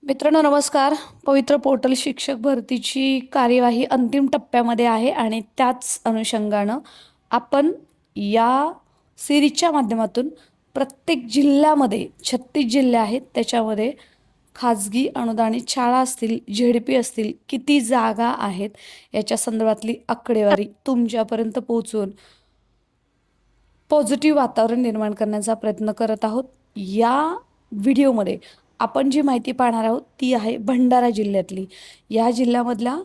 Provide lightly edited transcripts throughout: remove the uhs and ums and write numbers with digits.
मित्रांनो नमस्कार. पवित्र पोर्टल शिक्षक भरतीची कार्यवाही अंतिम टप्प्यामध्ये आहे आणि त्याच अनुषंगानं आपण या सिरीजच्या माध्यमातून प्रत्येक जिल्ह्यामध्ये 36 जिल्हे आहेत त्याच्यामध्ये खाजगी अनुदानित शाळा असतील, झेडपी असतील, किती जागा आहेत याच्या संदर्भातली आकडेवारी तुमच्यापर्यंत पोहोचवून पॉझिटिव्ह वातावरण निर्माण करण्याचा प्रयत्न करत आहोत. या व्हिडिओमध्ये आपण जी माहिती पाहणार आहोत ती आहे भंडारा जिल्ह्यातली. या जिल्ह्यामधल्या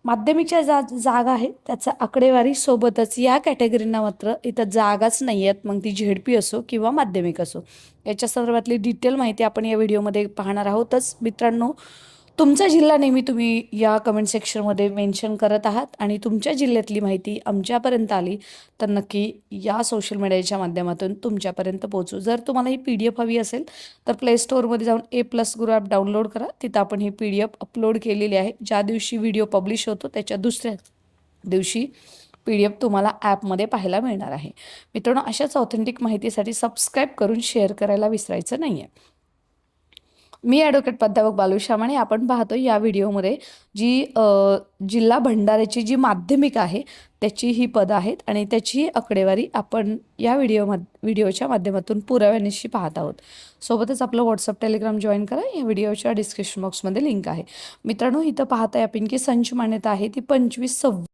माध्यमिकच्या जागा आहेत त्याचा आकडेवारी सोबतच या कॅटेगरींना मात्र इथं जागाच नाही आहेत, मग ती झेडपी असो किंवा माध्यमिक असो. याच्या संदर्भातली डिटेल माहिती आपण या व्हिडिओमध्ये पाहणार आहोतच. मित्रांनो, तुमचा जिल्हा नेहमी तुम्ही या कमेंट सेक्शनमध्ये मेन्शन करत आहात आणि तुमच्या जिल्ह्यातली माहिती आमच्यापर्यंत आली तर नक्की या सोशल मीडियाच्या माध्यमातून तुमच्यापर्यंत पोहोचू. जर तुम्हाला ही PDF हवी असेल तर प्ले स्टोअरमध्ये जाऊन A+ गुरु ॲप डाउनलोड करा. तिथं आपण ही PDF अपलोड केलेली आहे. ज्या दिवशी व्हिडिओ पब्लिश होतो त्याच्या दुसऱ्या दिवशी PDF तुम्हाला ॲपमध्ये पाहायला मिळणार आहे. मित्रांनो, अशाच ऑथेंटिक माहितीसाठी सबस्क्राईब करून शेअर करायला विसरायचं नाही आहे. मी ॲडव्होकेट प्राध्यापक बालू शामाणे. आपण पाहतो या व्हिडिओमध्ये जी जिल्हा भंडाऱ्याची जी माध्यमिक आहे त्याची ही पदं आहेत आणि त्याची आकडेवारी आपण या व्हिडिओच्या माध्यमातून पुराव्यानिशी पाहत आहोत. सोबतच आपलं व्हॉट्सअप टेलिग्राम जॉईन करा. या व्हिडिओच्या डिस्क्रिप्शन बॉक्समध्ये लिंक आहे. मित्रांनो, इथं पाहताय आपण की संच मान्यता आहे ती 25-26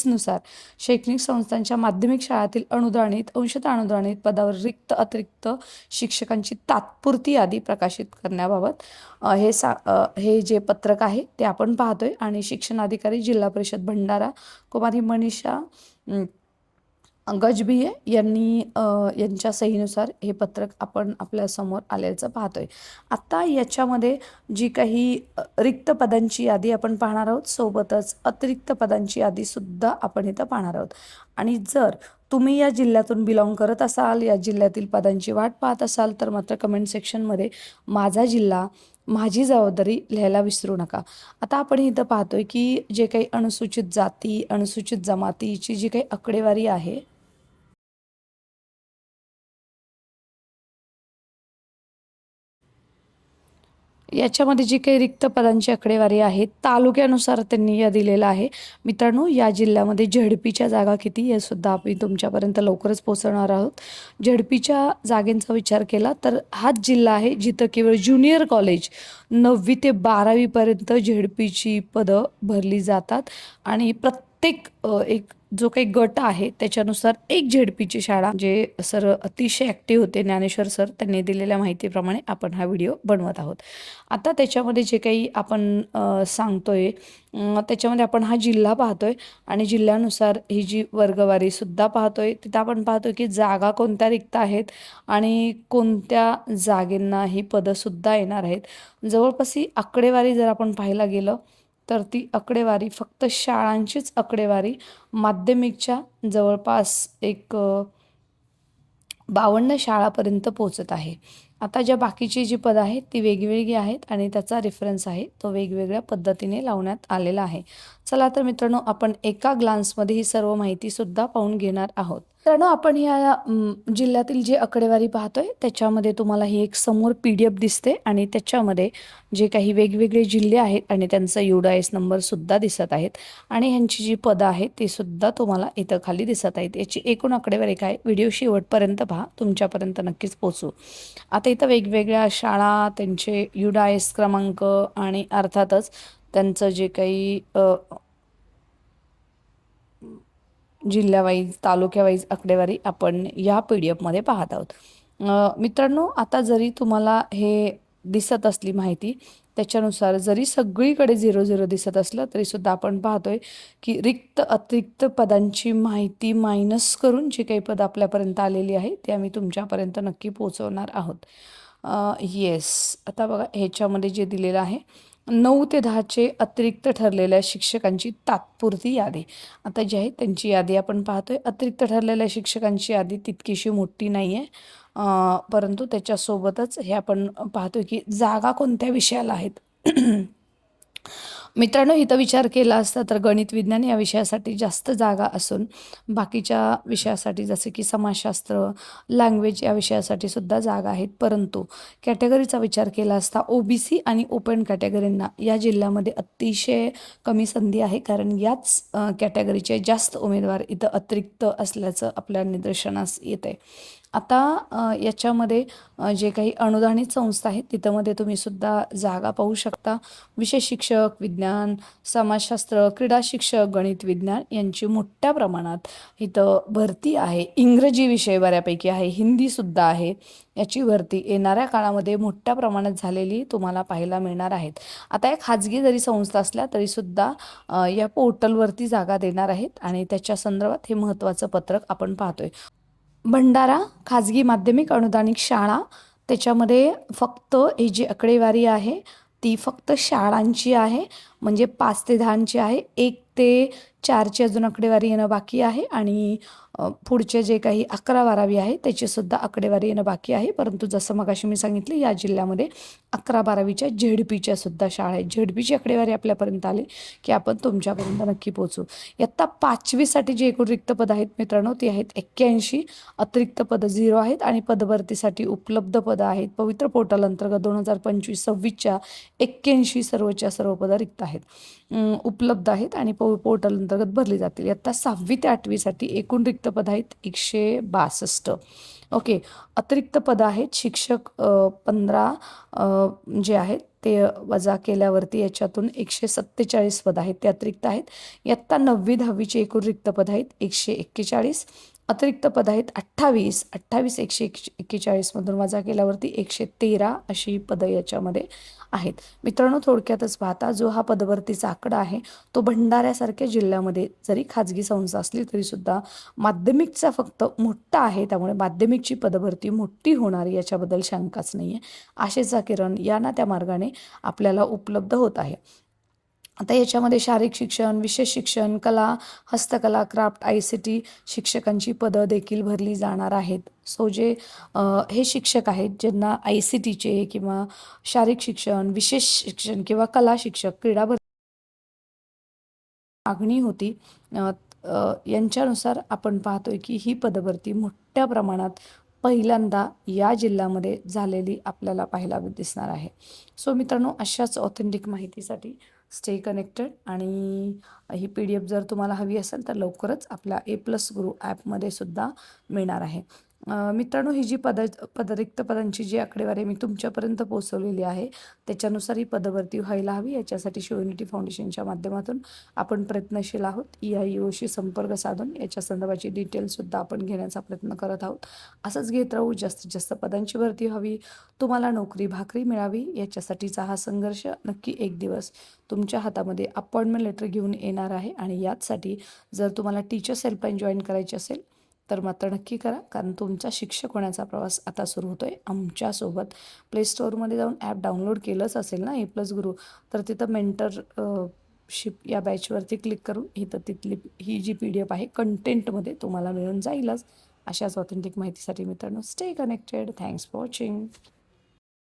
नुसार शैक्षणिक संस्थांच्या माध्यमिक शाळातील अनुदानित, अंशतः अनुदानित पदावर रिक्त अतिरिक्त शिक्षकांची तात्पुरती यादी प्रकाशित करण्याबाबत हे जे पत्रक आहे ते आपण पाहतोय आणि शिक्षणाधिकारी जिल्हा परिषद भंडारा कुमारी मनीषा गजबिये यांच्या सहीनुसार हे पत्रक आपण आपल्यासमोर आल्याचं पाहतोय. आता याच्यामध्ये जी काही रिक्त पदांची यादी आपण पाहणार आहोत, सोबतच अतिरिक्त पदांची यादीसुद्धा आपण इथं पाहणार आहोत. आणि जर तुम्ही या जिल्ह्यातून बिलॉंग करत असाल, या जिल्ह्यातील पदांची वाट पाहत असाल तर मात्र कमेंट सेक्शनमध्ये माझा जिल्हा माझी जबाबदारी लिहायला विसरू नका. आता आपण इथं पाहतोय की जे काही अनुसूचित जाती, अनुसूचित जमातीची जी काही आकडेवारी आहे याच्यामध्ये जी काही रिक्त पदांची आकडेवारी आहे तालुक्यानुसार त्यांनी या दिलेला आहे. मित्रांनो, या जिल्ह्यामध्ये झेडपीच्या जागा किती हे सुद्धा आम्ही तुमच्यापर्यंत लवकरच पोहोचवणार आहोत. झेडपीच्या जागेंचा विचार केला तर हाच जिल्हा आहे जिथं केवळ ज्युनियर कॉलेज 9वी ते 12वीपर्यंत झेडपीची पदं भरली जातात आणि प्रत्येक एक जो काही गट आहे त्याच्यानुसार एक झेडपीची शाळा. जे सर अतिशय ॲक्टिव्ह होते, ज्ञानेश्वर सर, त्यांनी दिलेल्या माहितीप्रमाणे आपण हा व्हिडिओ बनवत आहोत. आता त्याच्यामध्ये जे काही आपण सांगतोय त्याच्यामध्ये आपण हा जिल्हा पाहतोय आणि जिल्ह्यानुसार ही जी वर्गवारीसुद्धा पाहतोय. तिथं आपण पाहतोय की जागा कोणत्या रिक्त आहेत आणि कोणत्या जागेंना ही पदंसुद्धा येणार आहेत. जवळपास ही आकडेवारी जर आपण पाहायला गेलं तर ती आकडेवारी फक्त शाळांचीच आकडेवारी माध्यमिकच्या जवळपास एक 52 शाळापर्यंत पोहोचत आहे. आता ज्या बाकीची जी पदं आहेत ती वेगवेगळी आहेत आणि त्याचा रेफरन्स आहे तो वेगवेगळ्या पद्धतीने लावण्यात आलेला आहे. चला तर मित्रांनो, आपण एका ग्लान्समध्ये ही सर्व माहितीसुद्धा पाहून घेणार आहोत. मित्रांनो, आपण या जिल्ह्यातील जी आकडेवारी पाहतोय त्याच्यामध्ये तुम्हाला ही एक समोर PDF दिसते आणि त्याच्यामध्ये जे काही वेगवेगळे जिल्हे आहेत आणि त्यांचा UDIS नंबरसुद्धा दिसत आहेत आणि ह्यांची जी पदं आहेत ती सुद्धा तुम्हाला इथं खाली दिसत आहेत. याची एकूण आकडेवारी काय, व्हिडिओ शेवटपर्यंत पहा, तुमच्यापर्यंत नक्कीच पोहोचू. आता इथं वेगवेगळ्या शाळा, त्यांचे UDIS क्रमांक आणि अर्थातच त्यांचं जे काही जिल्ह्यावाईज, तालुक्यावाईज आकडेवारी आपण या PDF मध्ये पाहत आहोत. मित्रांनो, आता जरी तुम्हाला हे दिसत असली माहिती त्याच्यानुसार जरी सगळीकडे 0-0 दिसत असलं तरीसुद्धा आपण पाहतोय की अतिरिक्त पदांची माहिती मायनस करून जी काही पदं आपल्यापर्यंत आलेली आहे ती आम्ही तुमच्यापर्यंत नक्की पोहोचवणार आहोत. येस, आता बघा ह्याच्यामध्ये जे दिलेलं आहे 9 ते 10चे अतिरिक्त ठरलेल्या शिक्षकांची तात्पुरती यादी. आता जी आहे त्यांची यादी आपण पाहतोय. अतिरिक्त ठरलेल्या शिक्षकांची यादी तितकीशी मोठी नाही आहे, परंतु त्याच्यासोबतच हे आपण पाहतोय की जागा कोणत्या विषयाला आहेत. मित्रांनो, इथं विचार केला असता तर गणित विज्ञान या विषयासाठी जास्त जागा असून बाकीच्या विषयासाठी जसे की समाजशास्त्र, लँग्वेज या विषयासाठी सुद्धा जागा आहेत. परंतु कॅटेगरीचा विचार केला असता OBC आणि ओपन कॅटेगरींना या जिल्ह्यामध्ये अतिशय कमी संधी आहे, कारण याच कॅटेगरीचे जास्त उमेदवार इथं अतिरिक्त असल्याचं आपल्या निदर्शनास येत. आता याच्यामध्ये जे काही अनुदानित संस्था आहेत तिथंमध्ये तुम्ही सुद्धा जागा पाहू शकता. विशेष शिक्षक, विज्ञान, समाजशास्त्र, क्रीडा शिक्षक, गणित विज्ञान यांची मोठ्या प्रमाणात इथं भरती आहे. इंग्रजी विषय बऱ्यापैकी आहे, हिंदीसुद्धा आहे. याची भरती येणाऱ्या काळामध्ये मोठ्या प्रमाणात झालेली तुम्हाला पाहायला मिळणार आहेत. आता या खाजगी जरी संस्था असल्या तरीसुद्धा या पोर्टलवरती जागा देणार आहेत आणि त्याच्या संदर्भात हे महत्त्वाचं पत्रक आपण पाहतोय. भंडारा खाजगी माध्यमिक अनुदानित शाळा, त्याच्यामध्ये फक्त ही जी आकडेवारी आहे ती फक्त शाळांची आहे, म्हणजे 5 ते 10ची आहे. 1 ते 4ची अजून आकडेवारी येणं बाकी आहे आणि पुढचे जे काही 11-12वी आहे त्याचीसुद्धा आकडेवारी येणं बाकी आहे. परंतु जसं मगाशी मी सांगितले, या जिल्ह्यामध्ये 11-12वीच्या झेडपीच्या सुद्धा शाळा आहेत. झेडपीची आकडेवारी आपल्यापर्यंत आली की आपण तुमच्यापर्यंत नक्की पोहोचू. इयत्ता 5वीसाठी जी एकूण रिक्त पदं आहेत मित्रांनो ती आहेत 81. अतिरिक्त पदं 0 आहेत आणि पदभरतीसाठी उपलब्ध पदं आहेत. पवित्र पोर्टल अंतर्गत 2025-26च्या 81 सर्वच्या सर्व पदं रिक्त आहेत, उपलब्ध आहेत आणि पोर्टल अंतर्गत भरली जातील. इयत्ता 6वी ते 8वीसाठी एकूण रिक्त पदं आहेत 162. ओके. अतिरिक्त पदं आहेत शिक्षक 15 जे आहेत ते वजा केल्यावरती याच्यातून 147 पदं आहेत ते अतिरिक्त आहेत. इयत्ता 9वी-10वीची एकूण रिक्त पदं आहेत 141. अतिरिक्त पदं आहेत 28. 141मधून वजा केल्यावरती 113 अशी पदं याच्यामध्ये आहेत. मित्रांनो, थोडक्यातच पाहता जो हा पदभरतीचा आकडा आहे तो भंडाऱ्यासारख्या जिल्ह्यामध्ये जरी खाजगी संस्था असली तरीसुद्धा माध्यमिकचा फक्त मोठा आहे, त्यामुळे माध्यमिकची पदभरती मोठी होणार याच्याबद्दल शंकाच नाही आहे. आशेचा किरण या ना त्या मार्गाने आपल्याला उपलब्ध होत आहे. आता याच्यामध्ये शारीरिक शिक्षण, विशेष शिक्षण, कला, हस्तकला, क्राफ्ट, ICT शिक्षकांची पदं देखील भरली जाणार आहेत. सो जे हे शिक्षक आहेत ज्यांना ICTचे किंवा शारीरिक शिक्षण, विशेष शिक्षण किंवा कला शिक्षक, क्रीडा मागणी होती, यांच्यानुसार आपण पाहतोय की ही पदभरती मोठ्या प्रमाणात पहिल्यांदा या जिल्ह्यामध्ये झालेली आपल्याला पाहायला दिसणार आहे. सो मित्रांनो, अशाच ऑथेंटिक माहितीसाठी स्टे कनेक्टेड आणि ही PDF जर तुम्हाला हवी असेल तर लवकरच आपल्या A+ गुरु ॲपमध्ये सुद्धा मिळणार आहे. मित्रांनो, ही जी रिक्त पदांची जी आकडेवारी मी तुमच्यापर्यंत पोहोचवलेली आहे त्याच्यानुसार ही पदभरती व्हायला हवी, याच्यासाठी शिवयुनिटी फाउंडेशनच्या माध्यमातून आपण प्रयत्नशील आहोत. EIOशी संपर्क साधून याच्या संदर्भाची डिटेल्ससुद्धा आपण घेण्याचा प्रयत्न करत आहोत. असंच घेत राहू. जास्तीत जास्त पदांची भरती व्हावी, तुम्हाला नोकरी भाकरी मिळावी, याच्यासाठीचा हा संघर्ष नक्की एक दिवस तुमच्या हातामध्ये अपॉइंटमेंट लेटर घेऊन येणार आहे. आणि याचसाठी जर तुम्हाला टीचर्स हेल्पलाईन जॉईन करायची असेल तर मात्र नक्की करा, कारण तुमचा शिक्षक होण्याचा प्रवास आता सुरू होतो आहे. आमच्यासोबत प्ले स्टोअरमध्ये जाऊन ॲप डाउनलोड केलंच असेल ना A+ गुरु, तर तिथं मेंटरशिप या बॅचवरती क्लिक करून तिथली ही जी PDF आहे कंटेंटमध्ये तुम्हाला मिळून जाईलच. अशाच ऑथेंटिक माहितीसाठी मित्रांनो stay connected. Thanks for watching.